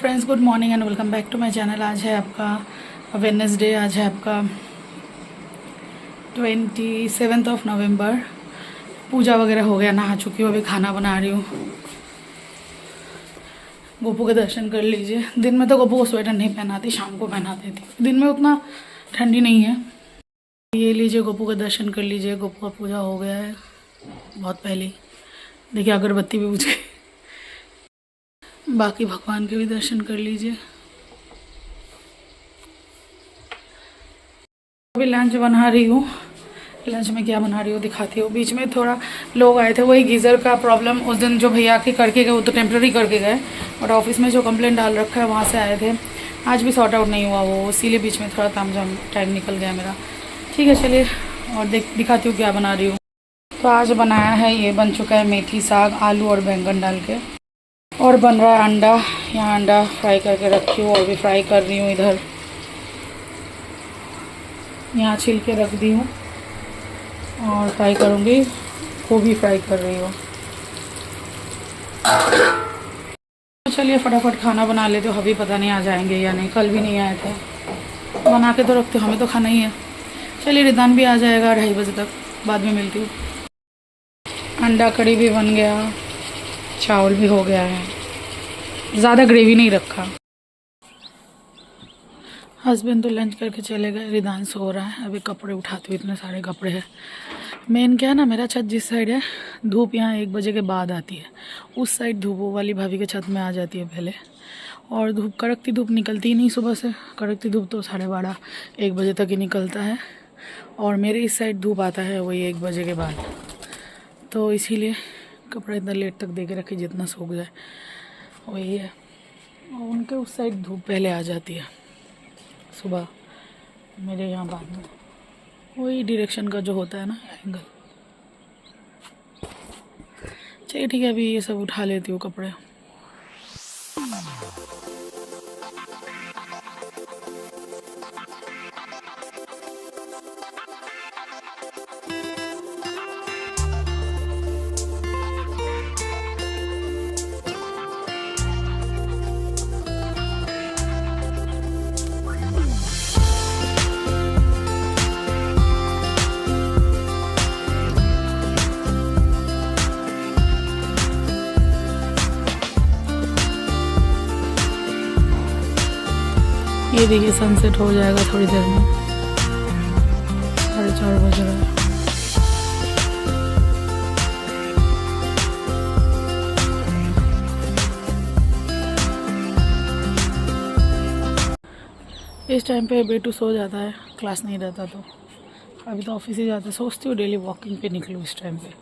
Friends, good morning and welcome back to my channel. आज है आपका वेडनेसडे। आज है आपका 27 नवंबर। पूजा वगैरह हो गया, नहा चुकी हूँ, अभी खाना बना रही हूँ। गोपू के दर्शन कर लीजिए। दिन में तो गोपू को स्वेटर नहीं पहनाती, शाम को पहनाती थी। दिन में उतना ठंडी नहीं है। ये लीजिए, गोपू के दर्शन कर लीजिए। गोपू का पूजा हो गया है बहुत पहले। देखिए अगरबत्ती भी बुझ गई। बाकी भगवान के भी दर्शन कर लीजिए। अभी लंच बना रही हूँ। लंच में क्या बना रही हूँ दिखाती हूँ। बीच में थोड़ा लोग आए थे, वही गीज़र का प्रॉब्लम उस दिन जो भैया के करके गए, वो तो टेम्प्रेरी करके गए, और ऑफिस में जो कंप्लेंट डाल रखा है वहाँ से आए थे। आज भी सॉर्ट आउट नहीं हुआ वो, इसीलिए बीच में थोड़ा तामझाम टाइम निकल गया मेरा। ठीक है, चलिए और दिखाती हूँ क्या बना रही हूँ। तो आज बनाया है, ये बन चुका है मेथी साग, आलू और बैंगन डाल के, और बन रहा है अंडा। यहाँ अंडा फ्राई करके रखी हूँ और भी फ्राई कर रही हूँ। इधर यहाँ छिल के रख दी हूँ और फ्राई करूँगी। गोभी फ्राई कर रही हूँ। चलिए फटाफट खाना बना लेते हो। अभी पता नहीं आ जाएंगे या नहीं, कल भी नहीं आए थे। बना के तो रखते हो, हमें तो खाना ही है। चलिए रिदान भी आ जाएगा 2:30 बजे तक, बाद में मिलती हूँ। अंडा कड़ी भी बन गया, चावल भी हो गया है। ज़्यादा ग्रेवी नहीं रखा। हस्बैंड तो लंच करके चले गए, रिदान सो रहा है। अभी कपड़े उठाती हूँ, इतने सारे कपड़े हैं। मेन क्या है ना, मेरा छत जिस साइड है, धूप यहाँ 1 बजे के बाद आती है। उस साइड धूप वो वाली भाभी के छत में आ जाती है पहले, और धूप कड़कती धूप निकलती ही नहीं सुबह से। कड़कती धूप तो 12:30 1 बजे तक ही निकलता है, और मेरे इस साइड धूप आता है वही 1 बजे के बाद। तो इसीलिए कपड़े इतना लेट तक दे के रखे जितना सूख जाए, वही है। और उनके उस साइड धूप पहले आ जाती है सुबह, मेरे यहाँ बाद में। वही डायरेक्शन का जो होता है ना, एंगल। चलिए ठीक है, अभी ये सब उठा लेती हूँ कपड़े। ये देखिए सनसेट हो जाएगा थोड़ी देर में। 4:30 बज रहा है। इस टाइम पे बेटू सो जाता है, क्लास नहीं रहता तो। अभी तो ऑफिस ही जाते। सोचती हूँ डेली वॉकिंग पे निकलूँ इस टाइम पे,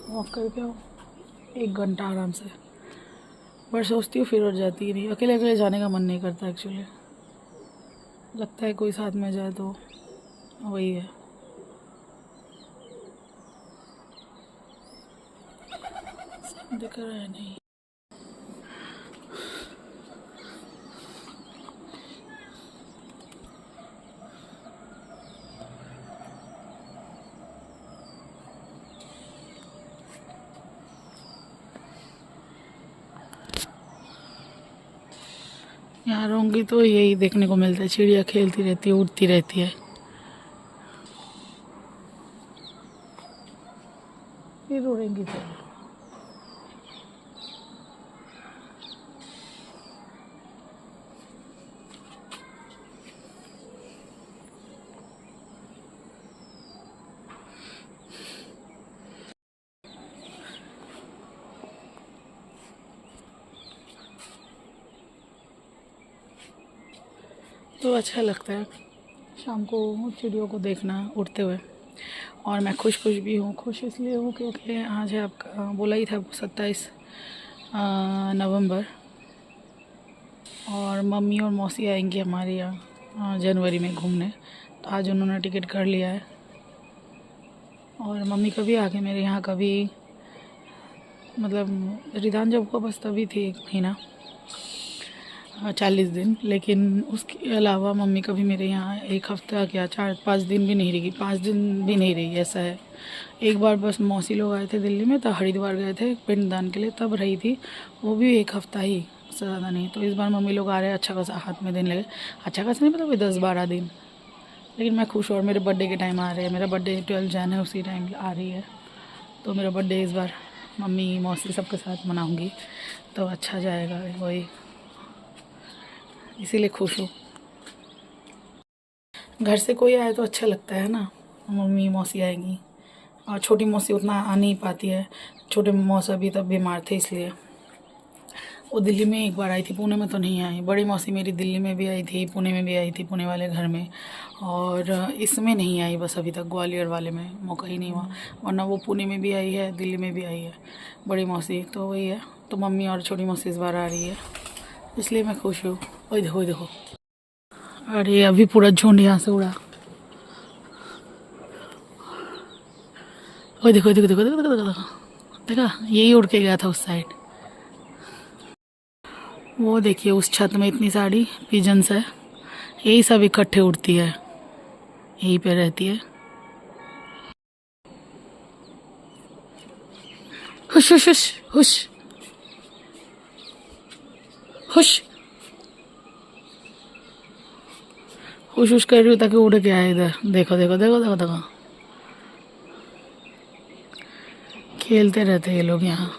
वॉक करके आओ 1 घंटा आराम से। बट सोचती हूँ फिर और जाती ही नहीं। अकेले अकेले जाने का मन नहीं करता एक्चुअली। लगता है कोई साथ में जाए तो वही है। दिख रहा है नहीं। यहाँ रहूँगी तो यही देखने को मिलता है, चिड़िया खेलती रहती है, उड़ती रहती है। फिर उड़ेंगी तो अच्छा लगता है शाम को चिड़ियों को देखना उड़ते हुए। और मैं खुश भी हूँ। खुश इसलिए हूँ क्योंकि आज है आपका, बोला ही था आपको, 27 नवंबर, और मम्मी और मौसी आएंगी हमारे यहाँ जनवरी में घूमने। तो आज उन्होंने टिकट कर लिया है। और मम्मी कभी आके मेरे यहाँ, कभी मतलब रिदान जब को बस तभी थी 1 महीना 40 दिन, लेकिन उसके अलावा मम्मी कभी मेरे यहाँ 1 हफ्ता क्या 4-5 दिन भी नहीं रही। 5 दिन भी नहीं रही, ऐसा है। एक बार बस मौसी लोग आए थे दिल्ली में, तो हरिद्वार गए थे पिंडदान के लिए, तब रही थी। वो भी 1 हफ्ता ही, उससे ज़्यादा नहीं। तो इस बार मम्मी लोग आ रहे हैं, अच्छा खासा हाथ में देने लगे। अच्छा खासा नहीं मतलब 10-12 दिन, लेकिन मैं खुश हूँ। और मेरे बर्थडे के टाइम आ रहे हैं, मेरा बर्थडे 12 जन है, उसी टाइम आ रही है। तो मेरा बर्थडे इस बार मम्मी मौसी सबके साथ मनाऊँगी, तो अच्छा जाएगा वही, इसीलिए खुश हूँ। घर से कोई आए तो अच्छा लगता है ना, मम्मी मौसी आएंगी। और छोटी मौसी उतना आ नहीं पाती है, छोटे मौसा भी तब बीमार थे, इसलिए वो दिल्ली में एक बार आई थी, पुणे में तो नहीं आई। बड़ी मौसी मेरी दिल्ली में भी आई थी, पुणे में भी आई थी, पुणे वाले घर में। और इसमें नहीं आई बस अभी तक, ग्वालियर वाले में मौका ही नहीं हुआ, वरना वो पुणे में भी आई है, दिल्ली में भी आई है बड़ी मौसी। तो वही है, तो मम्मी और छोटी मौसी इस बार आ रही है, इसलिए मैं खुश हूँ। वही देखो देखो, अरे अभी पूरा झुंड यहाँ से उड़ा। ओए देखो देखो देखो देखो देखो देखो, देखा यही उड़ के गया था उस साइड। वो देखिए उस छत में इतनी सारी पिजन्स है, यही सब इकट्ठे उड़ती है, यहीं पे रहती है। हुश हुश हुश हुश हुश हुश हुश कर रही हूँ ताकि उड़ के आए इधर। देखो देखो देखो देखो देखो, खेलते रहते हैं ये लोग यहाँ।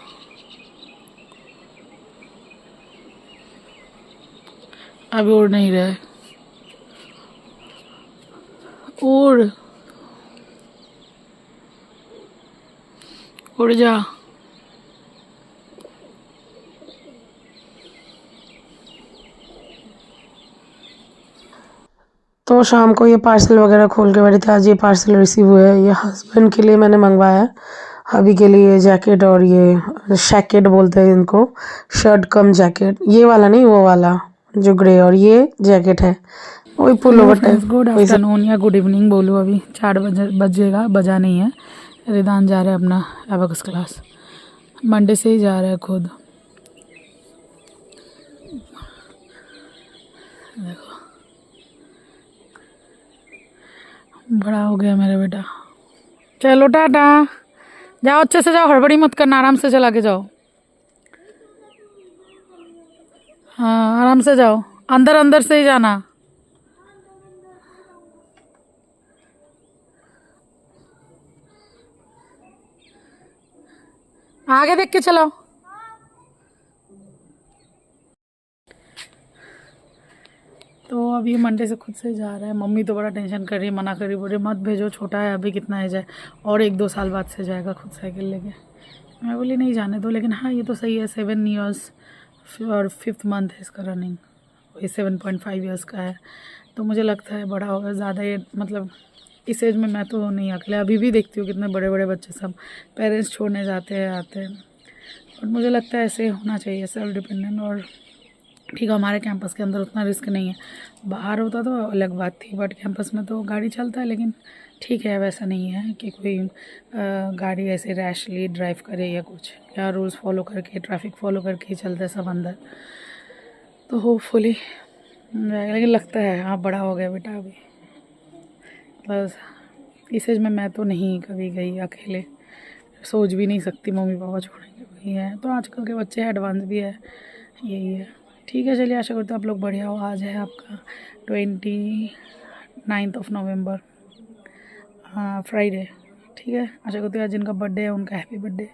अभी उड़ नहीं रहे, उड़ उड़ जा। तो शाम को ये पार्सल वगैरह खोल के बैठी थी। आज ये पार्सल रिसीव हुआ है, ये हस्बैंड के लिए मैंने मंगवाया है। हबी के लिए जैकेट, और ये शैकेट बोलते हैं इनको, शर्ट कम जैकेट, ये वाला नहीं वो वाला जो ग्रे, और ये जैकेट है वही hello pullover friends, type good वैसे। आफ्टरनून या गुड इवनिंग बोलो, अभी 4 बजेगा, बजा नहीं है। रिदान जा रहा है अपना एबेकस क्लास, मंडे से ही जा रहा है खुद। देखो बड़ा हो गया मेरा बेटा। चलो टाटा, जाओ अच्छे से जाओ, हड़बड़ी मत करना, आराम से चला के जाओ। हाँ आराम से जाओ, अंदर अंदर से ही जाना। आगे देख के चलाओ। तो अभी मंडे से खुद से जा रहा है। मम्मी तो बड़ा टेंशन कर रही है, मना कर रही, बोले मत भेजो, छोटा है अभी, कितना एज है, और 1-2 साल बाद से जाएगा खुद साइकिल लेके। मैं बोली नहीं जाने दो, लेकिन हाँ ये तो सही है, 7 ईयर्स और 5th मंथ है इसका रनिंग, ये 7.5 ईयर्स का है। तो मुझे लगता है बड़ा होगा ज़्यादा, ये मतलब इस एज में मैं तो नहीं अकेले, अभी भी देखती हूँ कितने बड़े बड़े बच्चे सब पेरेंट्स छोड़ने जाते हैं आते हैं। और मुझे लगता है ऐसे होना चाहिए, सेल्फ डिपेंडेंट। और ठीक है, हमारे कैंपस के अंदर उतना रिस्क नहीं है, बाहर होता तो अलग बात थी, बट कैंपस में तो गाड़ी चलता है। लेकिन ठीक है, वैसा नहीं है कि कोई गाड़ी ऐसे रैशली ड्राइव करे या कुछ, या रूल्स फॉलो करके, ट्रैफिक फॉलो करके ही चलते सब अंदर। तो होपफुली जाएगा, लेकिन लगता है हाँ बड़ा हो गया बेटा अभी। बस इस एज में मैं तो नहीं कभी गई अकेले, सोच भी नहीं सकती मम्मी पापा छोड़ेंगे, वही है। तो आजकल के बच्चे एडवांस भी है, यही है। ठीक है चलिए, आशा करते हैं आप लोग बढ़िया हो। आज है आपका 29 नवंबर, हाँ फ्राइडे। ठीक है, आशा करते हैं आज जिनका बर्थडे है उनका हैप्पी बर्थडे,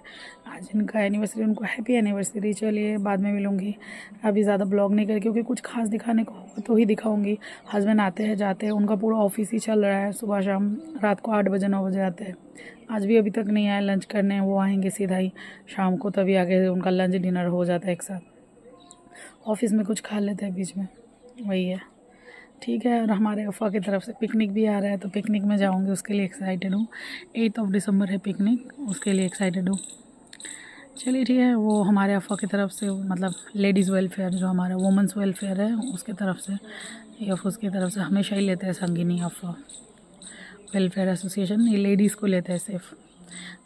आज जिनका एनिवर्सरी उनको हैप्पी एनिवर्सरी। चलिए बाद में मिलूँगी, अभी ज़्यादा ब्लॉग नहीं कर, क्योंकि कुछ खास दिखाने को होगा तो ही दिखाऊँगी। हस्बैंड आते हैं जाते हैं, उनका पूरा ऑफिस ही चल रहा है, सुबह शाम, रात को 8 बजे 9 बजे आते हैं। आज भी अभी तक नहीं आए लंच करने, वो आएंगे सीधा ही शाम को, तभी आगे उनका लंच डिनर हो जाता है एक साथ। ऑफिस में कुछ खा लेते हैं बीच में, वही है। ठीक है, और हमारे अफ़ा की तरफ से पिकनिक भी आ रहा है, तो पिकनिक में जाऊंगी, उसके लिए एक्साइटेड हूँ। 8 दिसंबर है पिकनिक, उसके लिए एक्साइटेड हूँ। चलिए ठीक है, वो हमारे अफ़ा की तरफ से, मतलब लेडीज़ वेलफेयर जो हमारा वुमेंस वेलफेयर है उसके तरफ से, या उसकी तरफ से हमेशा ही लेते हैं संगिनी अफ़ा वेलफेयर एसोसिएशन, ये लेडीज़ को लेते हैं सिर्फ।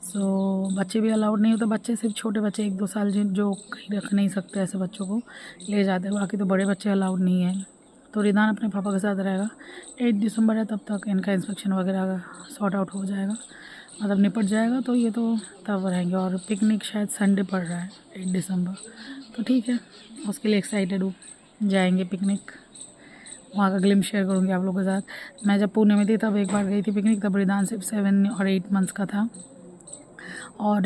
सो बच्चे भी अलाउड नहीं होते, बच्चे सिर्फ छोटे बच्चे 1-2 साल जो कहीं रख नहीं सकते, ऐसे बच्चों को ले जाते हैं, बाकी तो बड़े बच्चे अलाउड नहीं है। तो रिदान अपने पापा के साथ रहेगा। 8 दिसंबर है, तब तक इनका इंस्पेक्शन वगैरह सॉर्ट आउट हो जाएगा, मतलब निपट जाएगा तो ये तो तब रहेंगे। और पिकनिक शायद संडे पड़ रहा है 8 दिसंबर, तो ठीक है, उसके लिए एक्साइटेड हूँ। जाएंगे पिकनिक, वहाँ का ग्लिम्स शेयर करूँगी आप लोगों के साथ। मैं जब पुणे में थी तब एक बार गई थी पिकनिक, तब रिदान सिर्फ 7 और 8 मंथ्स का था, और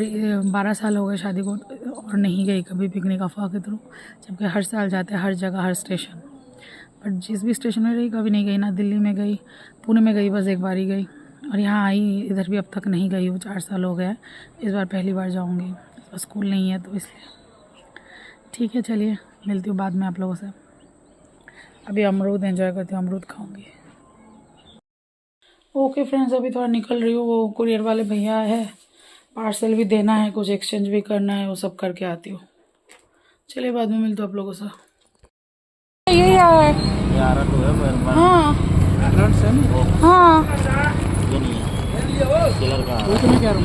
12 साल हो गए शादी को और नहीं गई कभी पिकनिक अफवाह के थ्रू, जबकि हर साल जाते हैं, हर जगह, हर स्टेशन। बट जिस भी स्टेशन में रही कभी नहीं गई, ना दिल्ली में गई, पुणे में गई, बस एक बार ही गई, और यहाँ आई इधर भी अब तक नहीं गई हूँ। 4 साल हो गए, इस बार पहली बार जाऊँगी। तो स्कूल नहीं है तो इसलिए ठीक है। चलिए मिलती हूँ बाद में आप लोगों से। अभी अमरूद एंजॉय करती हूँ, अमरूद खाऊंगी। ओके फ्रेंड्स, अभी थोड़ा निकल रही हूँ। वो कुरियर वाले भैया है, पार्सल भी देना है, कुछ एक्सचेंज भी करना है, वो सब करके आती हूँ। चलिए बाद में मिलते हूँ आप लोगों से। यही आ रहा है तो है हाँ हाँ, ये नहीं है कलर का। तो मैं कह रहा हूँ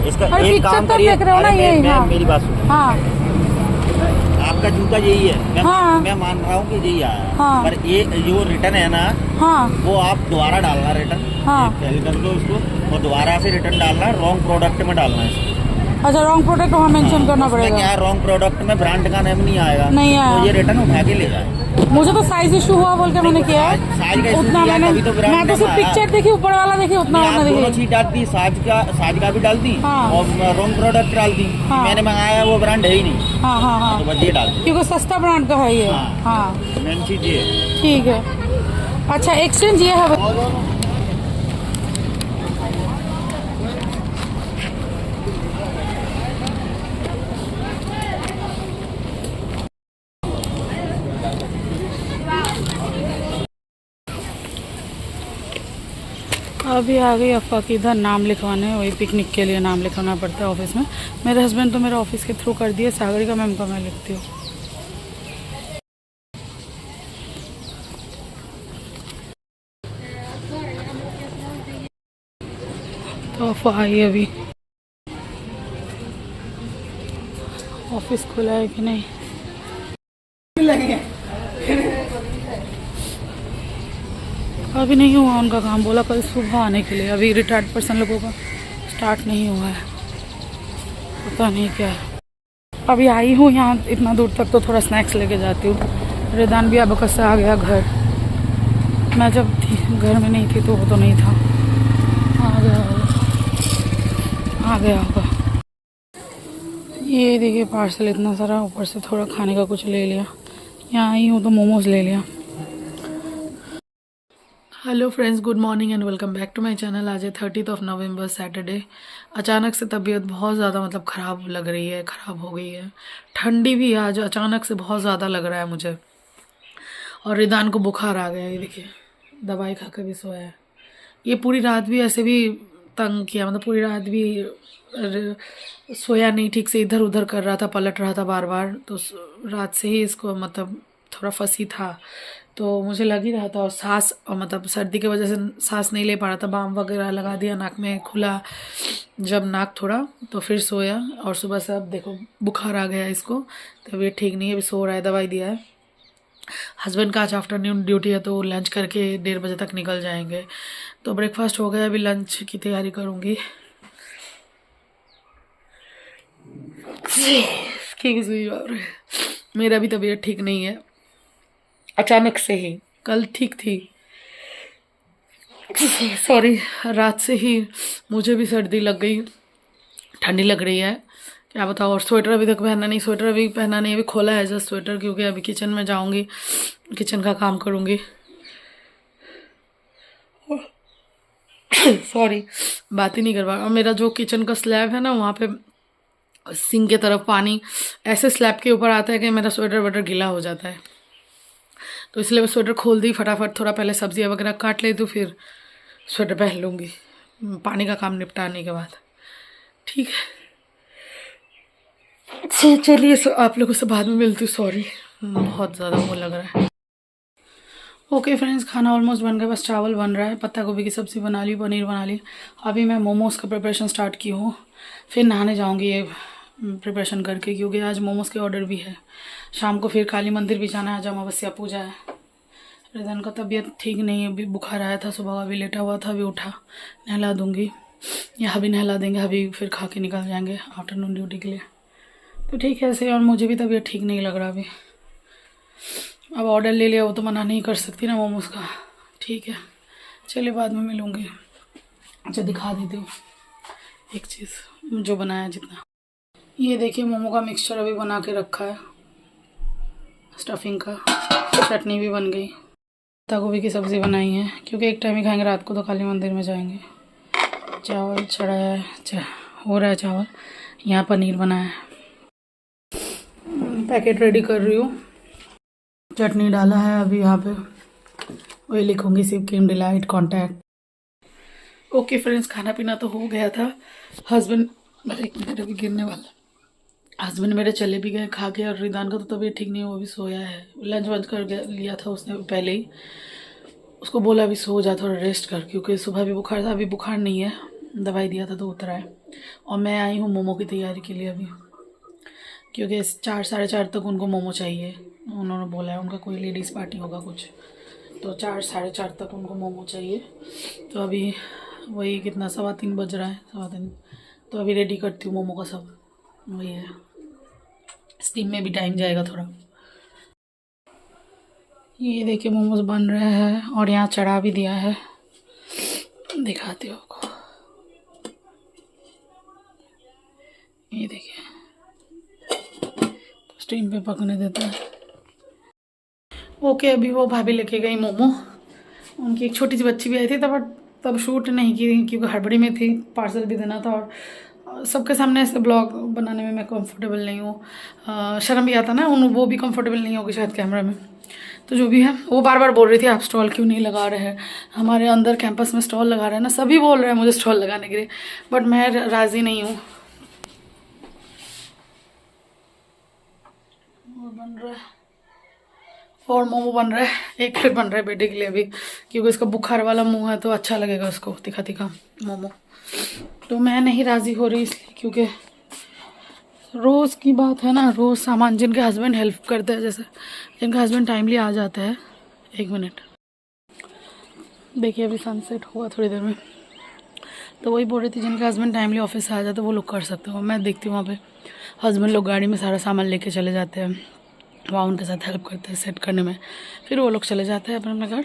इसका अरे एक पिक्चर काम तो करिए, देख रहे हो ना, अरे ये हाँ मेरी बात सुनो, हाँ आपका जूता यही है, हाँ। मैं मान रहा हूँ कि यही आया है, हाँ। पर ये जो रिटर्न है ना, हाँ वो आप दोबारा डालना रिटर्न, हाँ। पहले कर दो इसको और दोबारा से रिटर्न डालना, रॉन्ग प्रोडक्ट में डालना है इसको। अच्छा, रॉन्ग प्रोडक्ट वहाँ मेंशन करना उसमें पड़ेगा। क्या है, रॉन्ग प्रोडक्ट में ब्रांड का नाम नहीं आएगा, नहीं आया। तो ये रिटर्न उठा के ले जाए। मुझे तो साइज इशू हुआ बोल के मैंने किया है, साइज का issue उतना किया, मैंने, तभी तो brand मैं तो name सिर्फ आया। पिक्चर देखी, ऊपर वाला देखी, उतना आप मैंने दोनों देखी। चीज डाल दी, साज का भी डाल दी हाँ। और रॉन्ग प्रोडक्ट डाल दी। हाँ। मैंने मंगाया वो ब्रांड है ही नहीं, हाँ हाँ हाँ, तो बस ये डाल दी। क्योंकि सस्ता ब्रांड का है ये। हाँ। हाँ मेन चीज ये है। ठीक है। अच्छा, एक्सचेंज ये है। अभी आ गई अफ़ा की इधर नाम लिखवाने, वही पिकनिक के लिए नाम लिखवाना पड़ता है ऑफिस में। मेरे हस्बैंड तो मेरे ऑफिस के थ्रू कर दिए, सागरिका मैम का मैं लिखती हूँ। तो अफ़ा आई अभी, ऑफिस खुला है कि नहीं। अभी नहीं हुआ उनका काम, बोला कल सुबह आने के लिए। अभी रिटायर्ड पर्सन लोगों का स्टार्ट नहीं हुआ है, पता नहीं क्या है। अभी आई हूँ यहाँ इतना दूर तक, तो थोड़ा स्नैक्स लेके जाती हूँ। रिदान भी अब से आ गया घर, मैं जब थी घर में नहीं थी तो वो तो नहीं था, आ गया होगा। ये देखिए पार्सल इतना सारा, ऊपर से थोड़ा खाने का कुछ ले लिया। यहाँ आई हूँ तो मोमोज ले लिया। Hello friends, good morning and welcome back to my channel. आज है 30 नवंबर सैटरडे। अचानक से तबीयत बहुत ज़्यादा मतलब ख़राब लग रही है, ख़राब हो गई है। ठंडी भी आज अचानक से बहुत ज़्यादा लग रहा है मुझे, और रिदान को बुखार आ गया। ये देखिए दवाई खा कर भी सोया है। ये पूरी रात भी ऐसे भी तंग किया, मतलब पूरी रात भी सोया नहीं ठीक से, इधर उधर कर रहा था, पलट रहा था बार बार। तो रात से ही इसको मतलब थोड़ा फंसी था, तो मुझे लग ही रहा था। और सांस, और मतलब सर्दी की वजह से सांस नहीं ले पा रहा था, बाम वगैरह लगा दिया, नाक में खुला जब नाक थोड़ा, तो फिर सोया। और सुबह से अब देखो बुखार आ गया इसको, तबीयत ठीक नहीं है, अभी सो रहा है, दवाई दिया है। हस्बैंड का आज आफ्टरनून ड्यूटी है, तो लंच करके 1:30 बजे तक निकल जाएंगे। तो ब्रेकफास्ट हो गया, अभी लंच की तैयारी करूँगी। मेरा भी तबीयत ठीक नहीं है, अचानक से ही। कल ठीक थी, सॉरी, रात से ही मुझे भी सर्दी लग गई, ठंडी लग रही है, क्या बताओ। और स्वेटर अभी तक पहना नहीं, स्वेटर अभी पहना नहीं, अभी खोला है जस्ट स्वेटर, क्योंकि अभी किचन में जाऊंगी, किचन का काम करूंगी। सॉरी, बात ही नहीं कर पा। और मेरा जो किचन का स्लैब है ना, वहाँ पे सिंक की तरफ पानी ऐसे स्लैब के ऊपर आता है कि मेरा स्वेटर वेटर गीला हो जाता है। तो इसलिए मैं स्वेटर खोल दी फटाफट, थोड़ा पहले सब्जियां वगैरह काट लेती हूँ, फिर स्वेटर पहन लूँगी पानी का काम निपटाने के बाद। ठीक है, चलिए आप लोगों से बाद में मिलती हूँ। सॉरी, बहुत ज़्यादा वो लग रहा है। ओके फ्रेंड्स, खाना ऑलमोस्ट बन गया, बस चावल बन रहा है, पत्ता गोभी की सब्ज़ी बना ली, पनीर बना ली। अभी मैं मोमोज़ का प्रिपरेशन स्टार्ट की हूँ, फिर नहाने जाऊँगी ये प्रिपरेशन करके, क्योंकि आज मोमोज़ के ऑर्डर भी है। शाम को फिर काली मंदिर भी जाना है, आज अमावस्या पूजा है। रिदान का तबीयत ठीक नहीं है, अभी बुखार आया था सुबह, अभी लेटा हुआ था, अभी उठा, नहला दूँगी। या हबी नहला देंगे, हबी फिर खा के निकल जाएंगे आफ्टरनून ड्यूटी के लिए। तो ठीक है ऐसे। और मुझे भी तबीयत ठीक नहीं लग रहा अभी। अब ऑर्डर ले लिया, वो तो मना नहीं कर सकती ना मोमोज़ का। ठीक है चलिए बाद में मिलूँगी। अच्छा दिखा देती हूँ एक चीज़ जो बनाया जितना। ये देखिए मोमो का मिक्सचर अभी बना के रखा है, स्टफिंग का। चटनी भी बन गई। पत्ता गोभी की सब्ज़ी बनाई है क्योंकि एक टाइम ही खाएंगे रात को, तो काली मंदिर में जाएंगे। चावल चढ़ाया है, हो रहा है चावल। यहाँ पनीर बना है। पैकेट रेडी कर रही हूँ। चटनी डाला है अभी यहाँ पे, वही लिखूँगी Sikkim delight contact. Okay friends, खाना पीना तो हो गया था। हस्बैंड मेरे भी गिरने वाला। हस्बैंड मेरे चले भी गए खा के, और रिदान का तो तबीयत ठीक नहीं है, वो भी सोया है। लंच वंच कर लिया था उसने पहले ही। उसको बोला अभी सो जा, थोड़ा रेस्ट कर, क्योंकि सुबह भी बुखार था, अभी बुखार नहीं है, दवाई दिया था तो उतरा है। और मैं आई हूँ मोमो की तैयारी के लिए अभी, क्योंकि 4 साढ़े 4 तक उनको मोमो चाहिए। उन्होंने बोला है उनका कोई लेडीज़ पार्टी होगा कुछ, तो 4 साढ़े 4 तक उनको मोमो चाहिए। तो अभी वही कितना 3:15 बज रहा है, 3:15। तो अभी रेडी करती हूँ मोमो का सब। वही है, स्टीम में भी टाइम जाएगा थोड़ा। ये देखिए मोमोज बन रहे हैं, और यहाँ चढ़ा भी दिया है, दिखाती हूँ आपको। ये देखिए तो स्टीम पे पकने देता है। ओके अभी वो भाभी लेके गई मोमो। उनकी एक छोटी सी बच्ची भी आई थी, तब शूट नहीं की क्योंकि हड़बड़ी में थी, पार्सल भी देना था। और सबके सामने ऐसे ब्लॉग बनाने में मैं कंफर्टेबल नहीं हूँ, शर्म भी आता ना। वो भी कंफर्टेबल नहीं होगी शायद कैमरा में। तो जो भी है, वो बार बार बोल रही थी आप स्टॉल क्यों नहीं लगा रहे हैं, हमारे अंदर कैंपस में स्टॉल लगा रहे हैं ना, सभी बोल रहे हैं मुझे स्टॉल लगाने के लिए, बट मैं राज़ी नहीं हूँ। बन रहा है और मोमो बन रहा है, 1 प्लेट बन रहा है बेटे के लिए अभी, क्योंकि इसका बुखार वाला मुंह है तो अच्छा लगेगा उसको तीखा तीखा मोमो। तो मैं नहीं राज़ी हो रही इसलिए, क्योंकि रोज़ की बात है ना, रोज़ सामान जिनके हस्बैंड हेल्प करते हैं, जैसे जिनका हस्बैंड टाइमली आ जाता है। 1 मिनट देखिए अभी सनसेट हुआ थोड़ी देर में, तो वही बोल रही थी जिनके हस्बैंड टाइमली ऑफिस से आ जाते हैं वो लोग कर सकते हो। मैं देखती हूँ वहाँ पे हस्बैंड लोग गाड़ी में सारा सामान लेके चले जाते हैं, वहाँ उनके साथ हेल्प करते हैं सेट करने में, फिर वो लोग चले जाते हैं अपने अपने घर,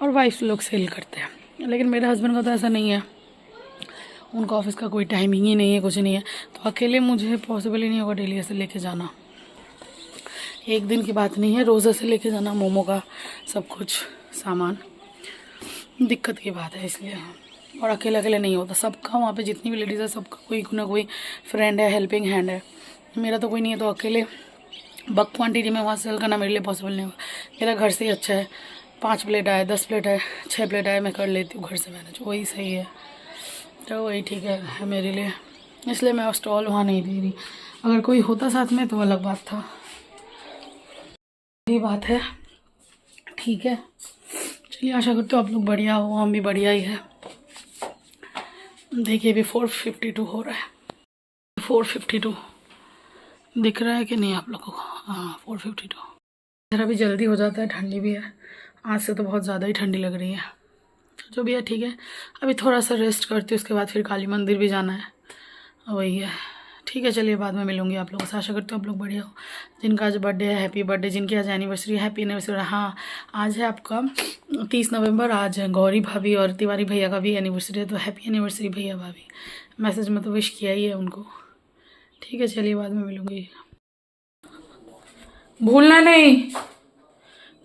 और वाइफ लोग सेल करते हैं। लेकिन मेरे हस्बैंड का तो ऐसा नहीं है, उनका ऑफिस का कोई टाइमिंग ही नहीं है, कुछ नहीं है, तो अकेले मुझे पॉसिबल ही नहीं होगा डेली ऐसे लेके जाना। एक दिन की बात नहीं है, रोज़ ऐसे लेके जाना मोमो का सब कुछ सामान, दिक्कत की बात है इसलिए। और अकेले अकेले नहीं होता, सबका वहाँ पे जितनी भी लेडीज़ है सबका कोई ना कोई फ्रेंड है, हेल्पिंग हैंड है। मेरा तो कोई नहीं है, तो अकेले बल्क क्वांटिटी में वहाँ सेल करना मेरे लिए पॉसिबल नहीं होगा। मेरा घर से ही अच्छा है, 5 प्लेट आए, 10 प्लेट है, 6 प्लेट आए, मैं कर लेती हूँ घर से मैनेज, वही सही है। तो वही ठीक है मेरे लिए, इसलिए मैं स्टॉल वहाँ नहीं दे रही। अगर कोई होता साथ में तो अलग बात था, यही बात है। ठीक है चलिए, आशा करते हो आप लोग बढ़िया हो, हम भी बढ़िया ही है। देखिए अभी 4:52 हो रहा है, 4:52 दिख रहा है कि नहीं आप लोगों को? हाँ 4:52। ज़रा भी जल्दी हो जाता है, ठंडी भी है, आज से तो बहुत ज़्यादा ही ठंडी लग रही है। जो भी है ठीक है, अभी थोड़ा सा रेस्ट करती हूँ, उसके बाद फिर काली मंदिर भी जाना है, वही है। ठीक है चलिए बाद में मिलूंगी आप लोगों से। आशा करती हूँ आप लोग बढ़िया हो। जिनका आज बर्थडे है हैप्पी बर्थडे, जिनकी आज एनिवर्सरी है हैप्पी एनिवर्सरी। हाँ आज है आपका 30 नवंबर, आज है गौरी भाभी और तिवारी भैया का भी एनिवर्सरी है, तो हैप्पी एनिवर्सरी भैया भाभी। मैसेज में तो विश किया ही है उनको। ठीक है चलिए बाद में मिलूंगी, भूलना नहीं।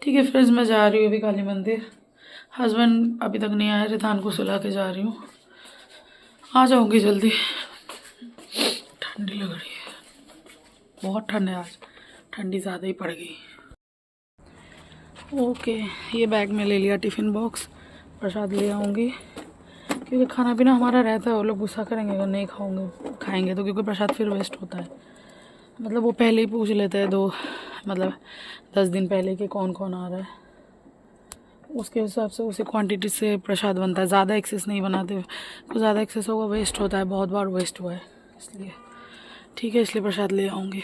ठीक है फ्रेंड्स, मैं जा रही हूँ अभी काली मंदिर। हस्बैंड अभी तक नहीं आया, रिधान को सुला के जा रही हूँ, आ जाऊँगी जल्दी। ठंडी लग रही है, बहुत ठंड है आज, ठंडी ज़्यादा ही पड़ गई। ओके ये बैग में ले लिया टिफ़िन बॉक्स, प्रसाद ले आऊँगी, क्योंकि खाना पीना हमारा रहता है। वो लोग गुस्सा करेंगे अगर नहीं खाएंगे तो, क्योंकि प्रसाद फिर वेस्ट होता है। मतलब वो पहले ही पूछ लेते हैं 10 दिन पहले कि कौन कौन आ रहा है, उसके हिसाब से उसी क्वांटिटी से प्रसाद बनता है। ज़्यादा एक्सेस नहीं बनाते, तो ज़्यादा एक्सेस होगा वेस्ट होता है, बहुत बार वेस्ट हुआ है इसलिए। ठीक है इसलिए प्रसाद ले आऊँगी,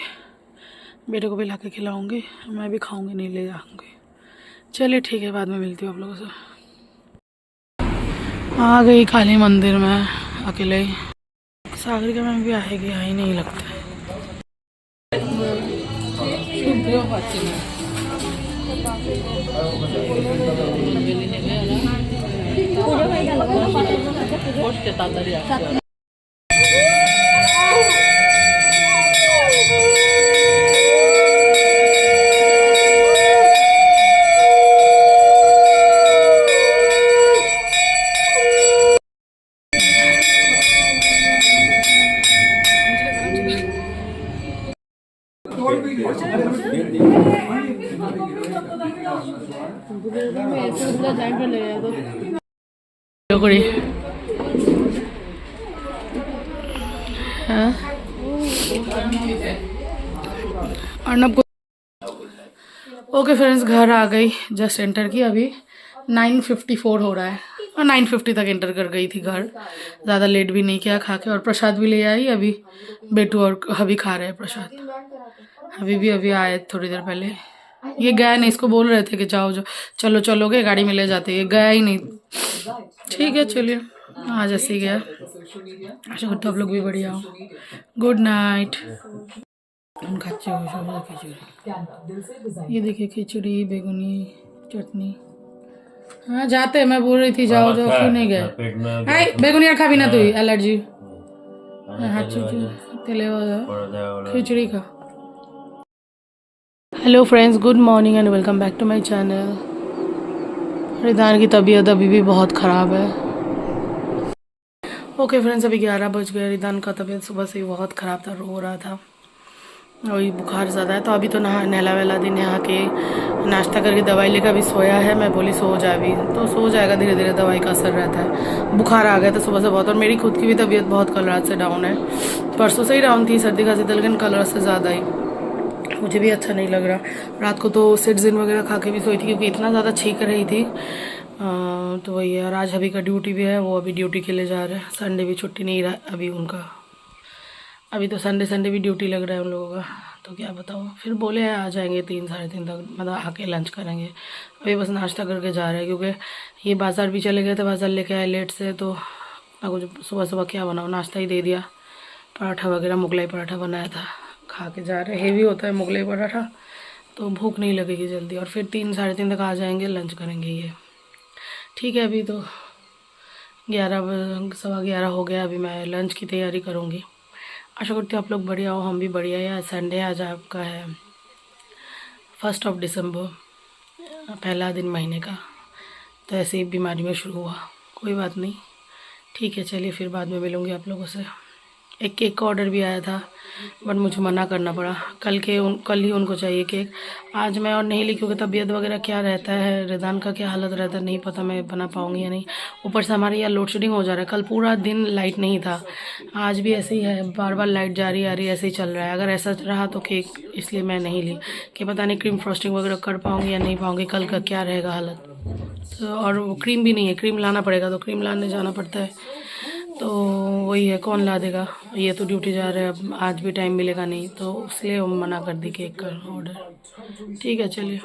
बेटे को भी ला के खिलाऊँगी, मैं भी खाऊँगी, नहीं ले जाऊँगी। चलिए ठीक है बाद में मिलती हूँ आप लोगों से। आ गई काली मंदिर में, अकेले ही। सागरिका में भी आएगी, आई नहीं लगता है। अर्नब को ओके फ्रेंड्स, घर आ गई, जस्ट एंटर की अभी 9:54 हो रहा है और 9:50 तक एंटर कर गई थी घर। ज़्यादा लेट भी नहीं किया, खा के और प्रसाद भी ले आई। अभी बेटू और हबी खा रहे हैं प्रसाद। हबी भी अभी आए थोड़ी देर पहले। ये गया नहीं, इसको बोल रहे थे कि जाओ जो चलो चलोगे, गाड़ी में ले जाते, ये गया ही नहीं। ठीक है चलिए, आज ऐसे ही गया। आशा करते आप लोग भी बढ़िया हो। Good night. खिचड़ी, ये देखिए खिचड़ी, बेगुनी, चटनी। हाँ जाते, मैं बोल रही थी जाओ जाओ, क्यों नहीं गए? बेगुनी खा भी ना तू, एलर्जी खिचड़ी का। Hello friends, good morning and welcome back to my channel. Ridaan की तबीयत अभी भी बहुत ख़राब है। ओके फ्रेंड्स, अभी 11 बज गए। रिदान का तबीयत सुबह से ही बहुत ख़राब था, रो रहा था, वही बुखार ज़्यादा है। तो अभी तो नहला वहला दिन यहाँ के नाश्ता करके दवाई लेकर अभी सोया है। मैं बोली सो जा, अभी तो सो जाएगा, धीरे धीरे दवाई का असर रहता है। बुखार आ गया था सुबह से बहुत, और मेरी खुद की भी तबीयत बहुत कल रात से डाउन है। परसों से ही डाउन थी, सर्दी खांसी, लेकिन कल रात से ज़्यादा ही मुझे भी अच्छा नहीं लग रहा। रात को तो सिट्रिजिन वगैरह खा के भी सोई थी, क्योंकि इतना ज़्यादा छींक रही थी। तो वही है। और आज अभी का ड्यूटी भी है, वो अभी ड्यूटी के लिए जा रहे हैं। संडे भी छुट्टी नहीं रहा अभी उनका। अभी तो संडे भी ड्यूटी लग रहा है उन लोगों का। तो क्या बताओ, फिर बोले हैं आ जाएंगे 3 साढ़े 3 तक, मतलब आके लंच करेंगे। अभी बस नाश्ता करके जा रहे हैं, क्योंकि ये बाज़ार भी चले गए थे, बाज़ार लेके आए लेट से। तो ना कुछ सुबह सुबह क्या बनाओ, नाश्ता ही दे दिया, पराठा वगैरह, मुगलाई पराठा बनाया था, खा के जा रहे। हेवी होता है मुगलाई पराठा, तो भूख नहीं लगेगी जल्दी। और फिर 3 साढ़े 3 तक आ जाएंगे, लंच करेंगे ये। ठीक है, अभी तो 11 सवा 11 हो गया। अभी मैं लंच की तैयारी करूँगी। आशा करती हूँ आप लोग बढ़िया हो, हम भी बढ़िया है। संडे आज आपका है 1 दिसंबर, पहला दिन महीने का। तो ऐसे ही बीमारी में शुरू हुआ, कोई बात नहीं। ठीक है चलिए, फिर बाद में मिलूँगी आप लोगों से। एक केक का ऑर्डर भी आया था, बट मुझे मना करना पड़ा। कल ही उनको चाहिए केक। आज मैं और नहीं ली, क्योंकि तबीयत वगैरह क्या रहता है, रिदान का क्या हालत रहता है नहीं पता, मैं बना पाऊँगी या नहीं। ऊपर से हमारे यहाँ लोड शेडिंग हो जा रहा है। कल पूरा दिन लाइट नहीं था, आज भी ऐसे ही है, बार बार लाइट जा रही आ रही, ऐसे ही चल रहा है। अगर ऐसा रहा तो केक इसलिए मैं नहीं ली, कि पता नहीं क्रीम फ्रॉस्टिंग वगैरह कर पाऊँगी या नहीं पाऊँगी, कल का क्या रहेगा हालत। तो और वो क्रीम भी नहीं है, क्रीम लाना पड़ेगा, तो क्रीम लाने जाना पड़ता है। तो वही है, कौन ला देगा। ये तो ड्यूटी जा रहे हैं, अब आज भी टाइम मिलेगा नहीं, तो इसलिए मना कर दी केक का ऑर्डर। ठीक है चलिए।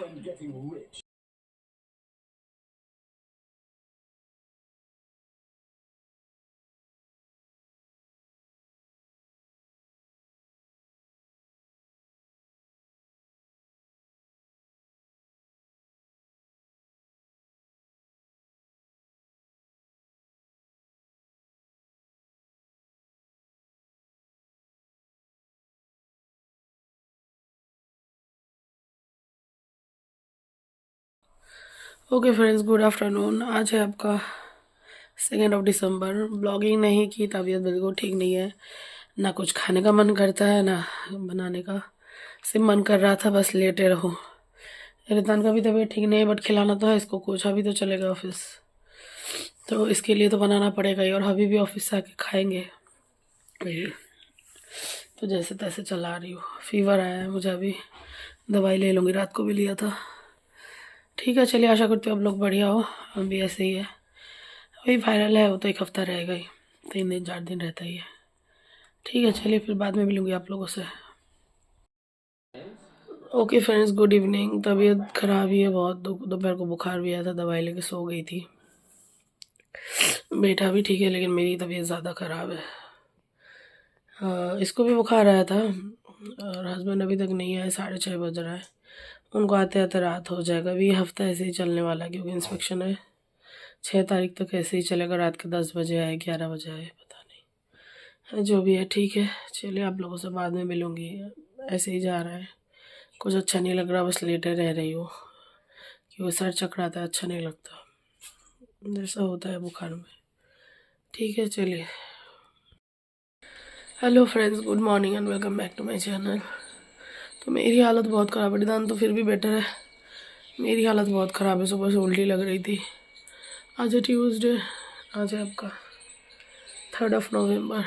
Okay friends, good afternoon. आज है आपका 2 दिसंबर। ब्लॉगिंग नहीं की, तबीयत बिल्कुल ठीक नहीं है, ना कुछ खाने का मन करता है ना बनाने का। सिर्फ मन कर रहा था बस लेटे रहो। रिदान का भी तबीयत ठीक नहीं है, बट खिलाना तो है इसको कुछ। अभी तो चलेगा ऑफिस, तो इसके लिए तो बनाना पड़ेगा ही। और अभी भी ऑफिस से आके खाएंगे, तो जैसे तैसे चला रही हूँ। फीवर आया है मुझे, अभी दवाई ले लूँगी, रात को भी लिया था। ठीक है चलिए, आशा करती हूँ आप लोग बढ़िया हो, हम भी ऐसे ही है। अभी वायरल है, वो तो 1 हफ्ता रहेगा ही, 3 दिन 4 दिन रहता ही है। ठीक है चलिए, फिर बाद में मिलूँगी आप लोगों से। Okay friends, good evening. तबीयत ख़राब ही है बहुत, दोपहर को बुखार भी आया था, दवाई लेके सो गई थी। बेटा भी ठीक है, लेकिन मेरी तबीयत ज़्यादा ख़राब है। इसको भी बुखार आया था और हस्बैंड अभी तक नहीं आए, 6:30 बज रहा है। उनको आते आते रात हो जाएगा। अभी हफ्ता ऐसे ही चलने वाला है, क्योंकि इंस्पेक्शन है 6 तारीख तक ऐसे ही चलेगा। रात के 10 बजे आए, 11 बजे आए, पता नहीं। जो भी है ठीक है, चलिए आप लोगों से बाद में मिलूँगी। ऐसे ही जा रहा है, कुछ अच्छा नहीं लग रहा, बस लेटे रह रही हूँ, क्योंकि सर चकराता है, अच्छा नहीं लगता, जैसा होता है बुखार में। ठीक है, चलिए। Hello friends, good morning and welcome back to my channel. तो मेरी हालत बहुत ख़राब है, निदान तो फिर भी बेटर है। मेरी हालत बहुत ख़राब है, सुबह से उल्टी लग रही थी। आज है ट्यूसडे, आज है आपका 3 नवंबर।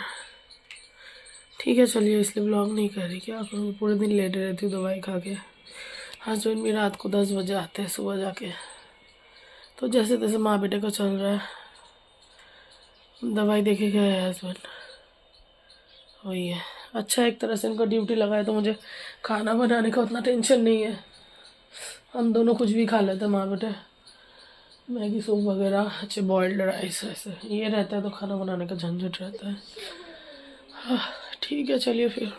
ठीक है, चलिए, इसलिए ब्लॉग नहीं कर रही, क्या करूँ, पूरे दिन लेटे रहती हूँ दवाई खा के। हस्बैंड भी रात को 10 बजे आते हैं सुबह जाके, तो जैसे तैसे माँ बेटे का चल रहा है। दवाई देखे गए है हस्बैंड, वही है। अच्छा, एक तरह से इनका ड्यूटी लगा है तो मुझे खाना बनाने का उतना टेंशन नहीं है। हम दोनों कुछ भी खा लेते हैं माँ बेटे, मैगी सूप वगैरह, अच्छे बॉइल्ड राइस, ऐसे ये रहता है तो खाना बनाने का झंझट रहता है। हाँ, ठीक है, चलिए फिर।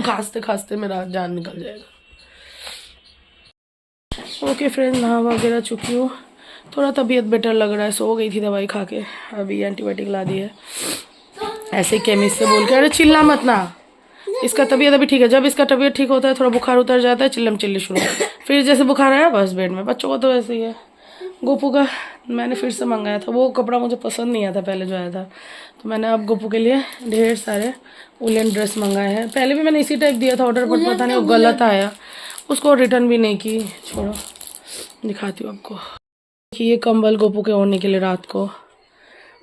खांसते खांसते मेरा जान निकल जाएगा। ओके फ्रेंड्स, नहा वगैरह चुकी हूँ, थोड़ा तबीयत बेटर लग रहा है। सो गई थी दवाई खा के, अभी एंटीबायोटिक ला दी है। ऐसे केमिस्ट से बोल के, अरे चिल्ला मत ना, इसका तबीयत अभी ठीक है। जब इसका तबीयत ठीक होता है, थोड़ा बुखार उतर जाता है, चिल्लम चिल्ली शुरू, फिर जैसे बुखार आया बस बेड में। बच्चों को तो वैसे ही है। गोपू का मैंने फिर से मंगाया था, वो कपड़ा मुझे पसंद नहीं आया था पहले जो आया था, तो मैंने अब गोपू के लिए ढेर सारे वुलन ड्रेस मंगाए हैं। पहले भी मैंने इसी टाइप दिया था ऑर्डर, पर पता नहीं वो गलत आया, उसको रिटर्न भी नहीं की। छोड़ो, दिखाती हूँ आपको कि ये कंबल गोपू के ओढ़ने के लिए रात को,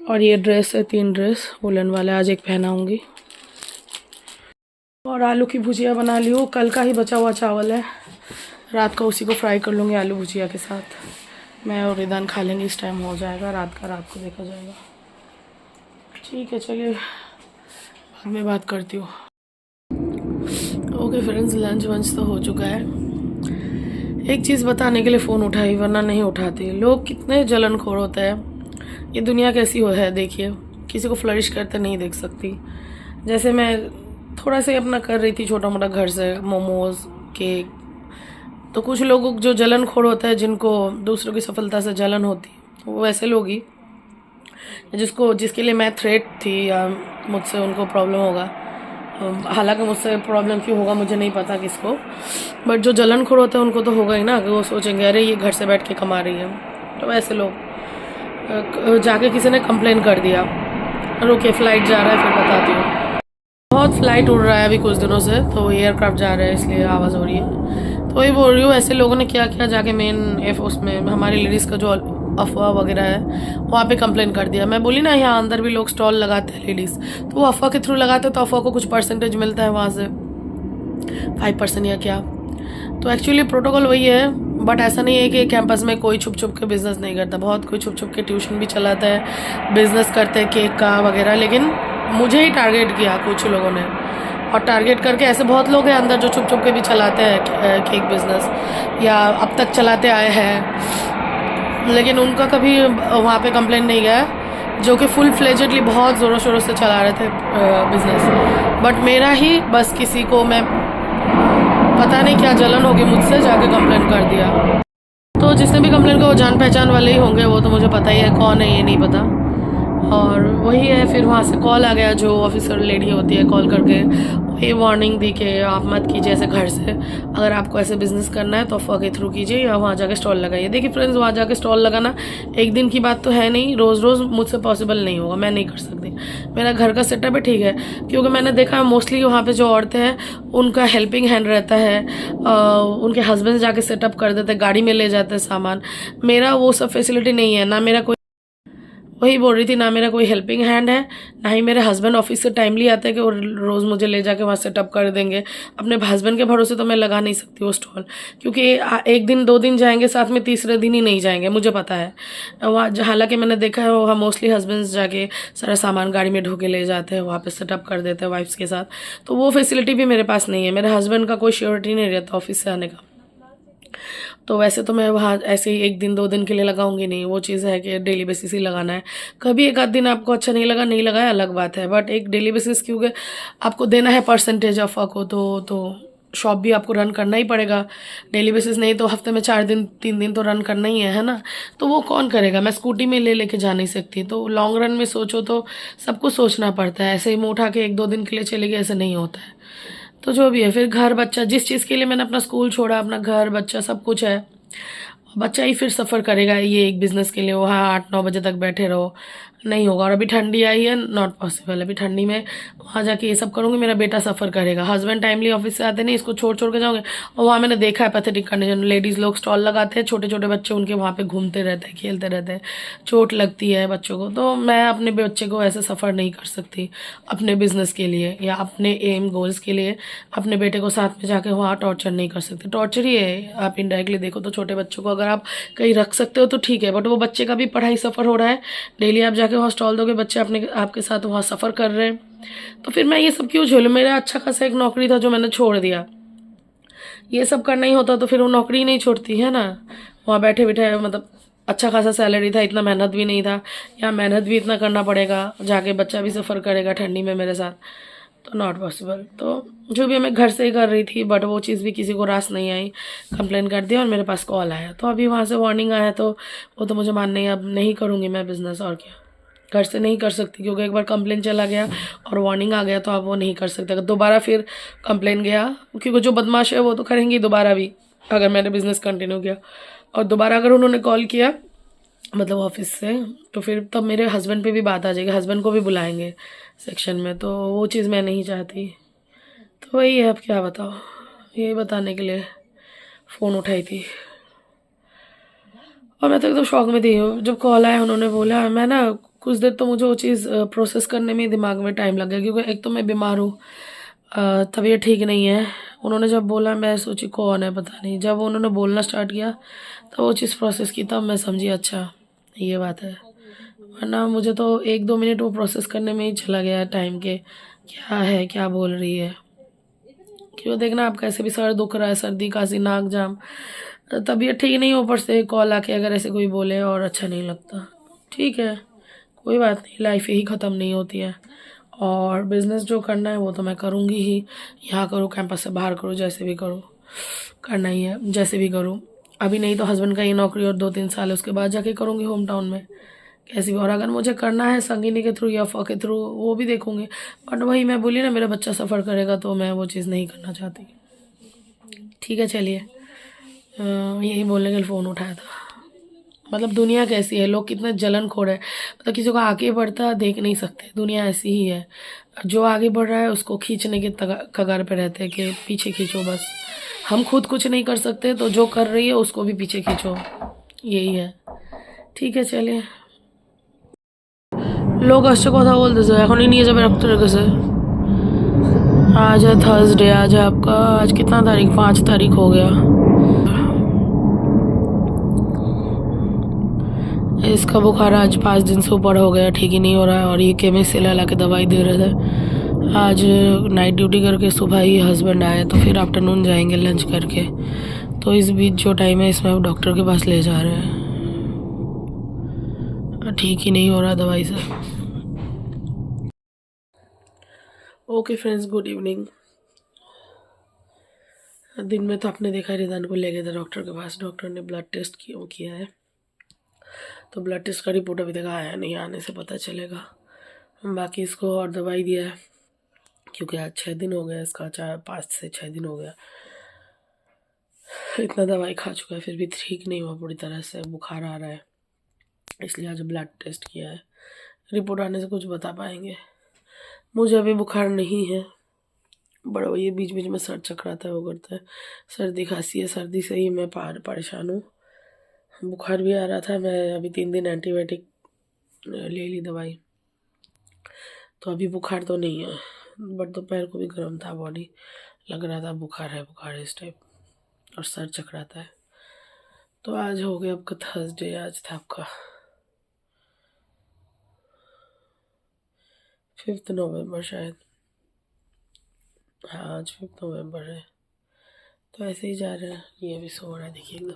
और ये ड्रेस है, 3 ड्रेस वुलन वाले, आज एक पहनाऊँगी। और आलू की भुजिया बना ली हूँ, कल का ही बचा हुआ चावल है, रात को उसी को फ्राई कर लूँगी आलू भुजिया के साथ। मैं और रिदान खा लेंगे, इस टाइम हो जाएगा, रात को देखा जाएगा। ठीक है, चलिए बाद में बात करती हूँ। ओके फ्रेंड्स, लंच वंच तो हो चुका है। एक चीज़ बताने के लिए फ़ोन उठाई, वरना नहीं उठाती। लोग कितने जलनखोर होते हैं, ये दुनिया कैसी हो है देखिए, किसी को फ्लरिश करते नहीं देख सकती। जैसे मैं थोड़ा सा अपना कर रही थी छोटा मोटा घर से, मोमोज, केक, तो कुछ लोग जो जलनखोर होता है, जिनको दूसरों की सफलता से जलन होती है, वो वैसे लोग ही जिसके लिए मैं थ्रेट थी, या मुझसे उनको प्रॉब्लम होगा। हालांकि मुझसे प्रॉब्लम क्यों होगा मुझे नहीं पता किसको, बट जो जलनखोर होता है उनको तो होगा ही ना, कि वो सोचेंगे अरे ये घर से बैठ के कमा रही है। तो वैसे लोग जाके किसी ने कंप्लेन कर दिया। रुकिए, फ्लाइट जा रहा है, फिर बताती हूँ। बहुत फ्लाइट उड़ रहा है अभी कुछ दिनों से, तो एयरक्राफ्ट जा रहा है, इसलिए आवाज़ हो रही है। तो वही बोल रही हूँ, ऐसे लोगों ने क्या किया, जाके मेन उसमें हमारी लेडीज़ का जो अफवाह वगैरह है वहाँ पे कंप्लेन कर दिया। मैं बोली ना, यहाँ अंदर भी लोग स्टॉल लगाते हैं लेडीज़, तो वो अफवाह के थ्रू लगाते हैं, तो अफवाह को कुछ परसेंटेज मिलता है वहाँ से, 5% या क्या। तो एक्चुअली प्रोटोकॉल वही है, बट ऐसा नहीं है कि कैंपस में कोई छुप छुप के बिज़नेस नहीं करता। बहुत कोई छुप छुप के ट्यूशन भी चलाता है, बिज़नेस करते हैं केक का वगैरह, लेकिन मुझे ही टारगेट किया कुछ लोगों ने, और टारगेट करके ऐसे बहुत लोग हैं अंदर जो छुप छुप के भी चलाते हैं केक बिज़नेस, या अब तक चलाते आए हैं, लेकिन उनका कभी वहाँ पे कंप्लेन नहीं गया, जो कि फुल फ्लेजेडली बहुत ज़ोरों शोरों से चला रहे थे बिज़नेस। बट मेरा ही बस किसी को, मैं पता नहीं क्या जलन होगी मुझसे, जाके कंप्लेन कर दिया। तो जिसने भी कंप्लेन किया वो जान पहचान वाले ही होंगे, वो तो मुझे पता ही है, कौन है ये नहीं पता। और वही है, फिर वहाँ से कॉल आ गया, जो ऑफिसर लेडी होती है, कॉल करके वही वार्निंग दी कि आप मत कीजिए ऐसे घर से, अगर आपको ऐसे बिजनेस करना है तो अफवाह के थ्रू कीजिए, या वहाँ जाके स्टॉल लगाइए। देखिए फ्रेंड्स, वहाँ जाके स्टॉल लगाना एक दिन की बात तो है नहीं, रोज़ रोज़ मुझसे पॉसिबल नहीं होगा, मैं नहीं कर सकती। मेरा घर का सेटअप है, ठीक है, क्योंकि मैंने देखा है मोस्टली वहाँ पे जो औरतें हैं उनका हेल्पिंग हैंड रहता है, उनके हस्बैंड जाके सेटअप कर देते, गाड़ी में ले जाते हैं सामान। मेरा वो सब फैसिलिटी नहीं है, ना मेरा कोई, वही बोल रही थी, ना मेरा कोई हेल्पिंग हैंड है, ना ही मेरे हस्बैंड ऑफिस से टाइमली आते हैं कि वो रोज़ मुझे ले जाके वहाँ सेटअप कर देंगे। अपने हस्बैंड के भरोसे तो मैं लगा नहीं सकती वो स्टॉल, क्योंकि एक दिन 2 दिन जाएंगे साथ में, तीसरे दिन ही नहीं जाएंगे, मुझे पता है वहाँ। हालांकि मैंने देखा है वहाँ मोस्टली हस्बैंड्स जाके सारा सामान गाड़ी में ढो के ले जाते हैं, वहाँ पर सेटअप कर देते हैं वाइफ्स के साथ। तो वो फैसिलिटी भी मेरे पास नहीं है, मेरे हस्बैंड का कोई श्योरिटी नहीं रहता ऑफिस से आने का। तो वैसे तो मैं वहाँ ऐसे ही 1 दिन 2 दिन के लिए लगाऊंगी नहीं, वो चीज़ है कि डेली बेसिस ही लगाना है। कभी एक आध दिन आपको अच्छा नहीं लगा, नहीं लगाया अलग बात है, बट एक डेली बेसिस क्योंकि आपको देना है परसेंटेज ऑफ को, तो शॉप भी आपको रन करना ही पड़ेगा डेली बेसिस, नहीं तो हफ्ते में 4 दिन 3 दिन तो रन करना ही है ना। तो वो कौन करेगा, मैं स्कूटी में ले लेके जा नहीं सकती, तो लॉन्ग रन में सोचो तो सब कुछ सोचना पड़ता है, ऐसे ही मुँह उठा के 1 2 दिन के लिए चले गए ऐसे नहीं होता है। तो जो भी है, फिर घर बच्चा, जिस चीज़ के लिए मैंने अपना स्कूल छोड़ा, अपना घर बच्चा सब कुछ है, बच्चा ही फिर सफ़र करेगा ये एक बिज़नेस के लिए, वहाँ 8 9 बजे तक बैठे रहो, नहीं होगा। और अभी ठंडी आई है, नॉट पॉसिबल, अभी ठंडी में वहाँ जाके ये सब करूँगी, मेरा बेटा सफ़र करेगा। हस्बैंड टाइमली ऑफिस से आते नहीं, इसको छोड़ छोड़ के जाओगे। और वहाँ मैंने देखा है पैथेटिक कंडीशन, लेडीज़ लोग स्टॉल लगाते हैं, छोटे छोटे बच्चे उनके वहाँ पे घूमते रहते हैं, खेलते रहते हैं, चोट लगती है बच्चों को। तो मैं अपने बच्चे को ऐसे सफ़र नहीं कर सकती अपने बिज़नेस के लिए या अपने एम गोल्स के लिए, अपने बेटे को साथ में जाके वहाँ टॉर्चर नहीं कर सकती। टॉर्चर ही है, आप इनडायरेक्टली देखो तो। छोटे बच्चों को अगर आप कहीं रख सकते हो तो ठीक है, बट वो बच्चे का भी पढ़ाई सफ़र हो रहा है, डेली आप जाके वहाँ स्टॉल दोगे, बच्चे अपने आपके साथ वहाँ सफ़र कर रहे हैं, तो फिर मैं ये सब क्यों झेलूँ। मेरा अच्छा खासा एक नौकरी था जो मैंने छोड़ दिया, ये सब करना ही होता तो फिर वो नौकरी नहीं छोड़ती है ना। वहाँ बैठे बैठे मतलब अच्छा खासा सैलरी था, इतना मेहनत भी नहीं था, या मेहनत भी इतना करना पड़ेगा, जाके बच्चा भी सफ़र करेगा ठंडी में मेरे साथ, तो नॉट पॉसिबल। तो जो भी मैं घर से ही कर रही थी, बट वो चीज़ भी किसी को रास नहीं आई, कंप्लेन कर दिया और मेरे पास कॉल आया, तो अभी वहाँ से वार्निंग आया, तो वो तो मुझे मानना ही, अब नहीं करूँगी मैं बिज़नेस, और क्या। घर से नहीं कर सकती क्योंकि एक बार कंप्लेन चला गया और वार्निंग आ गया, तो आप वो नहीं कर सकते। अगर दोबारा फिर कंप्लेन गया, क्योंकि जो बदमाश है वो तो करेंगी दोबारा भी, अगर मैंने बिज़नेस कंटिन्यू किया और दोबारा अगर उन्होंने कॉल किया मतलब ऑफिस से, तो फिर तब मेरे हस्बैंड पे भी बात आ जाएगी, हस्बैंड को भी बुलाएंगे सेक्शन में, तो वो चीज़ मैं नहीं चाहती। तो वही है, अब क्या बताओ, यही बताने के लिए फ़ोन उठाई थी। और मैं तो एकदम शौक में थी जब कॉल आया, उन्होंने बोला, मैं ना कुछ देर तो मुझे वो चीज़ प्रोसेस करने में दिमाग में टाइम लग गया, क्योंकि एक तो मैं बीमार हूँ, तबीयत ठीक नहीं है। उन्होंने जब बोला मैं सोची कौन है पता नहीं, जब उन्होंने बोलना स्टार्ट किया तो वो चीज़ प्रोसेस की, तब मैं समझी अच्छा ये बात है। वरना मुझे तो 1 2 मिनट वो प्रोसेस करने में ही चला गया टाइम के, क्या है क्या बोल रही है। क्यों, देखना आप कैसे भी सर दुख रहा है, सर्दी खांसी नाक जाम, तबीयत ठीक नहीं हो, ऊपर से कॉल आके अगर ऐसे कोई बोले और अच्छा नहीं लगता। ठीक है, कोई बात नहीं, लाइफ यही ख़त्म नहीं होती है, और बिज़नेस जो करना है वो तो मैं करूँगी ही, यहाँ करूँ कैंपस से बाहर करूँ, जैसे भी करूँ करना ही है, जैसे भी करूँ। अभी नहीं तो हस्बैंड का ये नौकरी और 2 3 साल है, उसके बाद जाके करूँगी होम टाउन में कैसी भी। और अगर मुझे करना है संगिनी के थ्रू या अफ़वाह के थ्रू, वो भी देखूँगी, बट वही मैं बोली ना, मेरा बच्चा सफ़र करेगा, तो मैं वो चीज़ नहीं करना चाहती। ठीक है, चलिए, यही बोलने के लिए फ़ोन उठाया था। मतलब दुनिया कैसी है, लोग कितने जलनखोर है, मतलब किसी को आगे बढ़ता देख नहीं सकते, दुनिया ऐसी ही है। जो आगे बढ़ रहा है उसको खींचने के कगार पे रहते हैं कि पीछे खींचो बस। हम खुद कुछ नहीं कर सकते, तो जो कर रही है उसको भी पीछे खींचो, यही है। ঠিক আছে, चलिए। लोग আসছে কথা বলতেছে, এখনই নিয়ে যাবে ডাক্তারের কাছে। आज है थर्सडे, आज है आपका, आज कितना तारीख, 5 तारीख हो गया। इसका बुखार आज 5 दिन से ऊपर हो गया, ठीक ही नहीं हो रहा है, और ये केमिस्ट से ला के दवाई दे रहे थे। आज नाइट ड्यूटी करके सुबह ही हस्बैंड आए, तो फिर आफ्टरनून जाएंगे लंच करके, तो इस बीच जो टाइम है इसमें अब डॉक्टर के पास ले जा रहे हैं, ठीक ही नहीं हो रहा दवाई से। Okay friends, good evening. दिन में तो आपने देखा रिदान को ले गए थे डॉक्टर के पास, डॉक्टर ने ब्लड टेस्ट किया है, तो ब्लड टेस्ट का रिपोर्ट अभी तक आया नहीं, आने से पता चलेगा। बाकी इसको और दवाई दिया है, क्योंकि आज 6 दिन हो गया इसका, 5 से 6 दिन हो गया, इतना दवाई खा चुका है, फिर भी ठीक नहीं हुआ पूरी तरह से, बुखार आ रहा है, इसलिए आज ब्लड टेस्ट किया है। रिपोर्ट आने से कुछ बता पाएंगे। मुझे अभी बुखार नहीं है, बड़ा ये बीच बीच में सर चकराता है, वो करता है, सर्दी खांसी है, सर्दी से ही मैं परेशान हूँ। बुखार भी आ रहा था, मैं अभी 3 दिन एंटीबायोटिक ले ली दवाई, तो अभी बुखार तो नहीं है, बट दोपहर को भी गर्म था बॉडी, लग रहा था बुखार है इस टाइप, और सर चकराता है। तो आज हो गया आपका थर्सडे, आज था आपका 5 नवंबर शायद, हाँ आज 5 नवंबर है। तो ऐसे ही जा रहे हैं। ये भी सो रहा है, देखिए एकदम।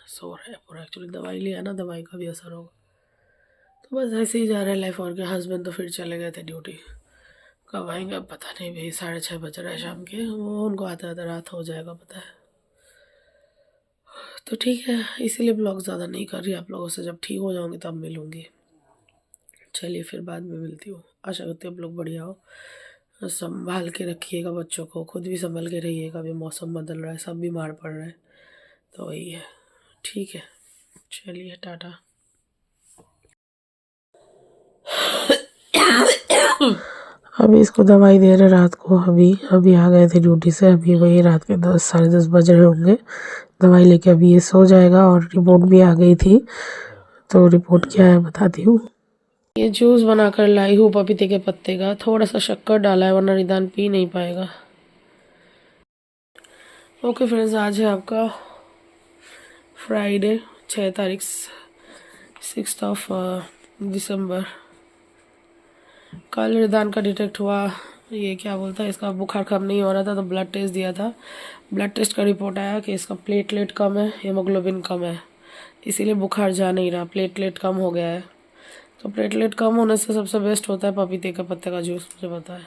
सो रहा है पूरा। एक्चुअली दवाई लिया ना, दवाई का भी असर होगा। तो बस ऐसे ही जा रहा है लाइफ। और के हस्बैंड तो फिर चले गए थे ड्यूटी। कब आएंगे अब पता नहीं भाई। 6:30 बज रहा है शाम के। वो उनको आते आते रात हो जाएगा पता है। तो ठीक है, इसीलिए ब्लॉग ज़्यादा नहीं कर रही आप लोगों से। जब ठीक हो जाऊंगी तब मिलूंगी। चलिए फिर बाद में मिलती हूँ। आशा करती हूँ आप लोग बढ़िया हो। संभाल के रखिएगा बच्चों को, खुद भी संभल के रहिएगा। अभी मौसम बदल रहा है, सब बीमार पड़ रहे हैं। तो वही है। ठीक है, चलिए टाटा। अभी इसको दवाई दे रहे रात को। अभी आ गए थे ड्यूटी से। अभी वही रात के 10 10:30 बज रहे होंगे। दवाई लेके अभी ये सो जाएगा। और रिपोर्ट भी आ गई थी, तो रिपोर्ट क्या है बताती हूँ। ये जूस बनाकर लाई हूँ पपीते के पत्ते का। थोड़ा सा शक्कर डाला है, वरना रिदान पी नहीं पाएगा। ओके फ्रेंड्स, आज है आपका फ्राइडे 6 तारीख 6 दिसंबर। कल रिदान का डिटेक्ट हुआ, ये क्या बोलता है, इसका बुखार कम नहीं हो रहा था तो ब्लड टेस्ट दिया था। ब्लड टेस्ट का रिपोर्ट आया कि इसका प्लेटलेट कम है, हीमोग्लोबिन कम है, इसीलिए बुखार जा नहीं रहा। प्लेटलेट कम हो गया है। तो प्लेटलेट कम होने से सबसे बेस्ट होता है पपीते के पत्ते का जूस, मुझे पता है।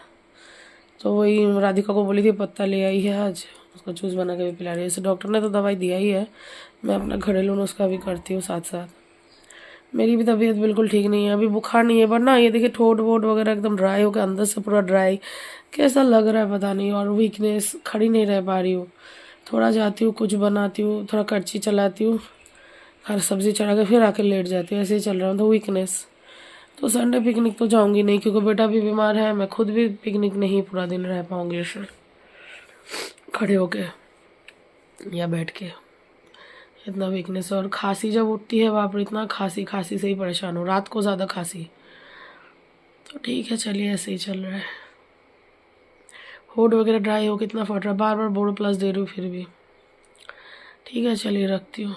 तो वही राधिका को बोली थी पत्ता ले आई है आज, उसको जूस बना के भी पिला रही है। इसे डॉक्टर ने तो दवाई दिया ही है, मैं अपना घरेलू नुस्खा भी करती हूँ साथ साथ। मेरी भी तबीयत बिल्कुल ठीक नहीं है। अभी बुखार नहीं है, पर ना ये देखिए ठोट वोट वगैरह एकदम ड्राई हो गया, अंदर से पूरा ड्राई कैसा लग रहा है पता नहीं। और वीकनेस, खड़ी नहीं रह पा रही हूँ। थोड़ा जाती हूँ, कुछ बनाती हूँ, थोड़ा कच्ची चलाती हूँ, हर सब्जी चढ़ा के फिर आके लेट जाती हूँ। ऐसे ही चल रहा हूँ। तो वीकनेस। तो संडे पिकनिक तो जाऊँगी नहीं, क्योंकि बेटा भी बीमार है। मैं खुद भी पिकनिक नहीं पूरा दिन रह पाऊँगी इसमें, खड़े होके या बैठ के। इतना वीकनेस। और खांसी जब उठती है बाप रे, इतना खांसी से ही परेशान हूँ। रात को ज़्यादा खांसी। तो ठीक है, चलिए ऐसे ही चल रहा है। होठ वगैरह ड्राई हो कितना फट रहा है, बार बार बोरो प्लस दे रही हूँ फिर भी। ठीक है चलिए, रखती हूँ।